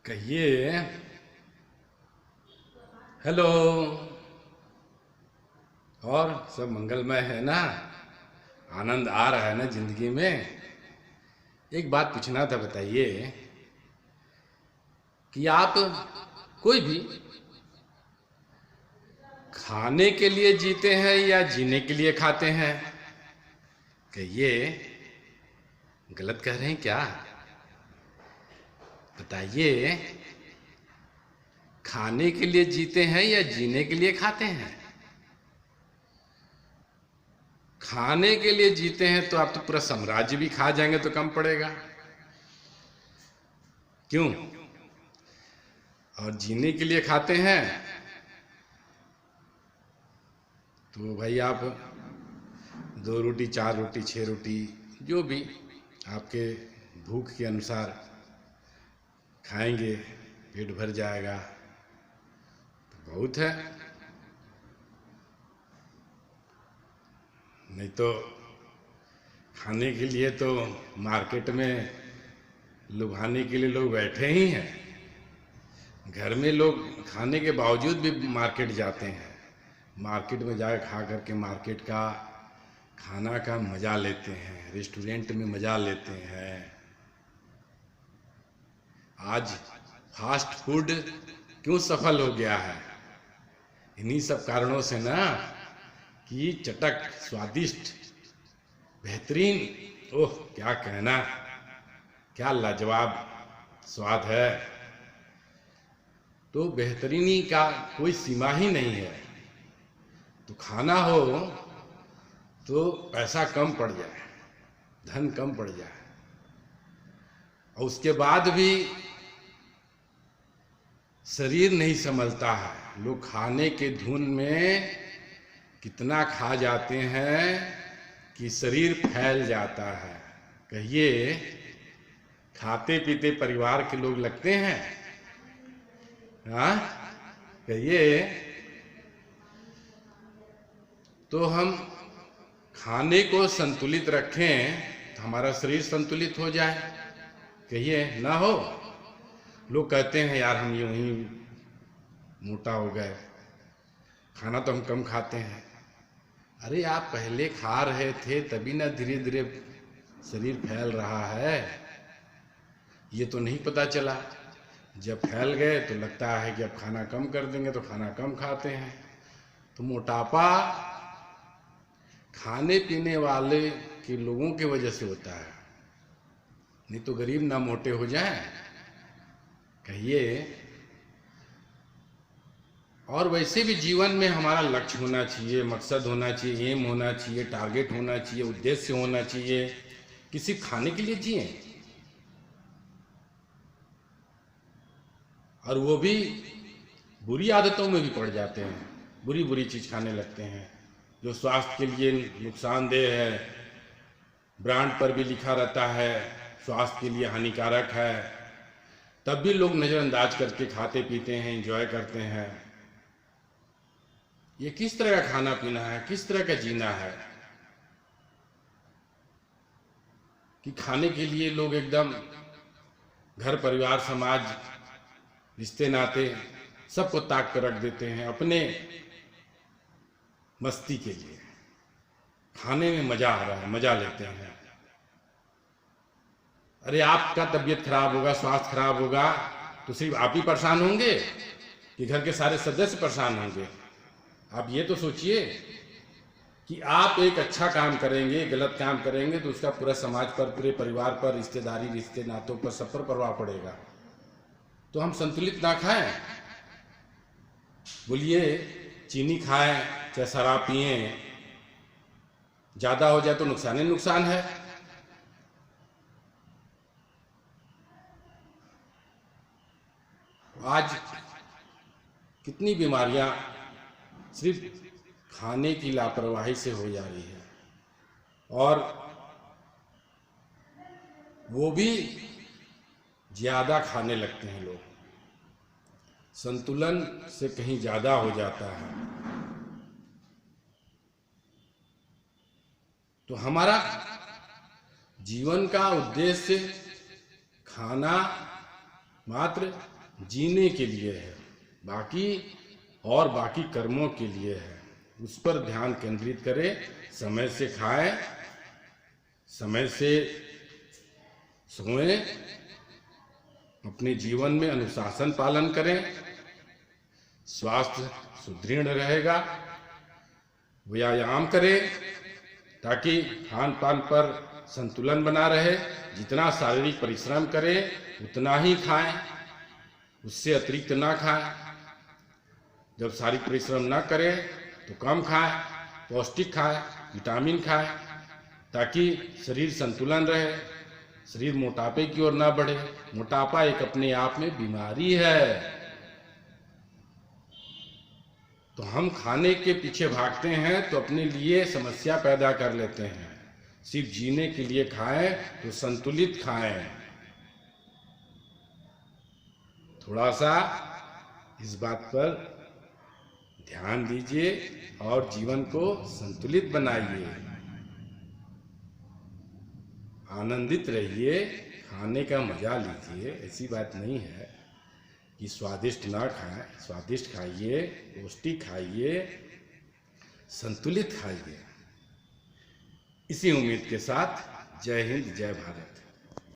कहिए। हेलो। और सब मंगलमय है ना? आनंद आ रहा है ना जिंदगी में? एक बात पूछना था, बताइए कि आप कोई भी खाने के लिए जीते हैं या जीने के लिए खाते हैं? कहिए, गलत कह रहे हैं क्या? बताइए, खाने के लिए जीते हैं या जीने के लिए खाते हैं? खाने के लिए जीते हैं तो आप तो पूरा साम्राज्य भी खा जाएंगे तो कम पड़ेगा। क्यों? और जीने के लिए खाते हैं तो भाई आप 2 रोटी, 4 रोटी, 6 रोटी, जो भी आपके भूख के अनुसार खाएंगे, पेट भर जाएगा तो बहुत है। नहीं तो खाने के लिए तो मार्केट में लुभाने के लिए लोग बैठे ही हैं। घर में लोग खाने के बावजूद भी मार्केट जाते हैं। मार्केट में जाकर खा करके मार्केट का खाना का मज़ा लेते हैं, रेस्टोरेंट में मज़ा लेते हैं। आज फास्ट फूड क्यों सफल हो गया है? इन्हीं सब कारणों से ना, कि चटक, स्वादिष्ट, बेहतरीन, ओह क्या कहना, क्या लाजवाब स्वाद है। तो बेहतरीनी का कोई सीमा ही नहीं है। तो खाना हो तो पैसा कम पड़ जाए, धन कम पड़ जाए, और उसके बाद भी शरीर नहीं संभलता है। लोग खाने के धुन में कितना खा जाते हैं कि शरीर फैल जाता है। कहिए, खाते पीते परिवार के लोग लगते हैं? हाँ, कहिए। तो हम खाने को संतुलित रखें तो हमारा शरीर संतुलित हो जाए। कहिए, ना हो? लोग कहते हैं यार हम यूं ही मोटा हो गए, खाना तो हम कम खाते हैं। अरे आप पहले खा रहे थे तभी ना धीरे धीरे शरीर फैल रहा है। ये तो नहीं पता चला। जब फैल गए तो लगता है कि अब खाना कम कर देंगे, तो खाना कम खाते हैं। तो मोटापा खाने पीने वाले के लोगों की वजह से होता है, नहीं तो गरीब ना मोटे हो जाएं। कहिए। और वैसे भी जीवन में हमारा लक्ष्य होना चाहिए, मकसद होना चाहिए, एम होना चाहिए, टारगेट होना चाहिए, उद्देश्य होना चाहिए। किसी खाने के लिए जिए, और वो भी बुरी आदतों में भी पड़ जाते हैं, बुरी बुरी चीज़ खाने लगते हैं जो स्वास्थ्य के लिए नुकसानदेह है। ब्रांड पर भी लिखा रहता है स्वास्थ्य के लिए हानिकारक है, तब भी लोग नज़रअंदाज करके खाते पीते हैं, एंजॉय करते हैं। ये किस तरह का खाना पीना है, किस तरह का जीना है कि खाने के लिए लोग एकदम घर परिवार समाज रिश्ते नाते सबको ताक कर रख देते हैं अपने मस्ती के लिए। खाने में मजा आ रहा है, मजा लेते हैं। अरे आपका तबीयत खराब होगा, स्वास्थ्य खराब होगा तो सिर्फ आप ही परेशान होंगे कि घर के सारे सदस्य परेशान होंगे? आप ये तो सोचिए कि आप एक अच्छा काम करेंगे, गलत काम करेंगे तो उसका पूरा समाज पर, पूरे परिवार पर, रिश्तेदारी, रिश्ते नातों पर, सब पर प्रभाव पड़ेगा। तो हम संतुलित ना खाएं। बोलिए, चीनी खाएं चाहे शराब पिए, ज्यादा हो जाए तो नुकसान ही नुकसान है। आज कितनी बीमारियां सिर्फ खाने की लापरवाही से हो जा रही है, और वो भी ज्यादा खाने लगते हैं लोग, संतुलन से कहीं ज्यादा हो जाता है। तो हमारा जीवन का उद्देश्य खाना मात्र जीने के लिए है, बाकी कर्मों के लिए है। उस पर ध्यान केंद्रित करें। समय से खाएं, समय से सोएं, अपने जीवन में अनुशासन पालन करें, स्वास्थ्य सुदृढ़ रहेगा। व्यायाम करें ताकि खान पान पर संतुलन बना रहे। जितना शारीरिक परिश्रम करें उतना ही खाएं, उससे अतिरिक्त ना खाएं। जब शारीरिक परिश्रम ना करें तो कम खाएं, पौष्टिक खाएं, विटामिन खाएं, ताकि शरीर संतुलन रहे, शरीर मोटापे की ओर ना बढ़े। मोटापा एक अपने आप में बीमारी है। तो हम खाने के पीछे भागते हैं तो अपने लिए समस्या पैदा कर लेते हैं। सिर्फ जीने के लिए खाएं तो संतुलित खाएं। थोड़ा सा इस बात पर ध्यान दीजिए और जीवन को संतुलित बनाइए। आनंदित रहिए, खाने का मजा लीजिए। ऐसी बात नहीं है कि स्वादिष्ट ना खाएं, स्वादिष्ट खाइए, पौष्टिक खाइए, संतुलित खाइए। इसी उम्मीद के साथ जय हिंद, जय भारत।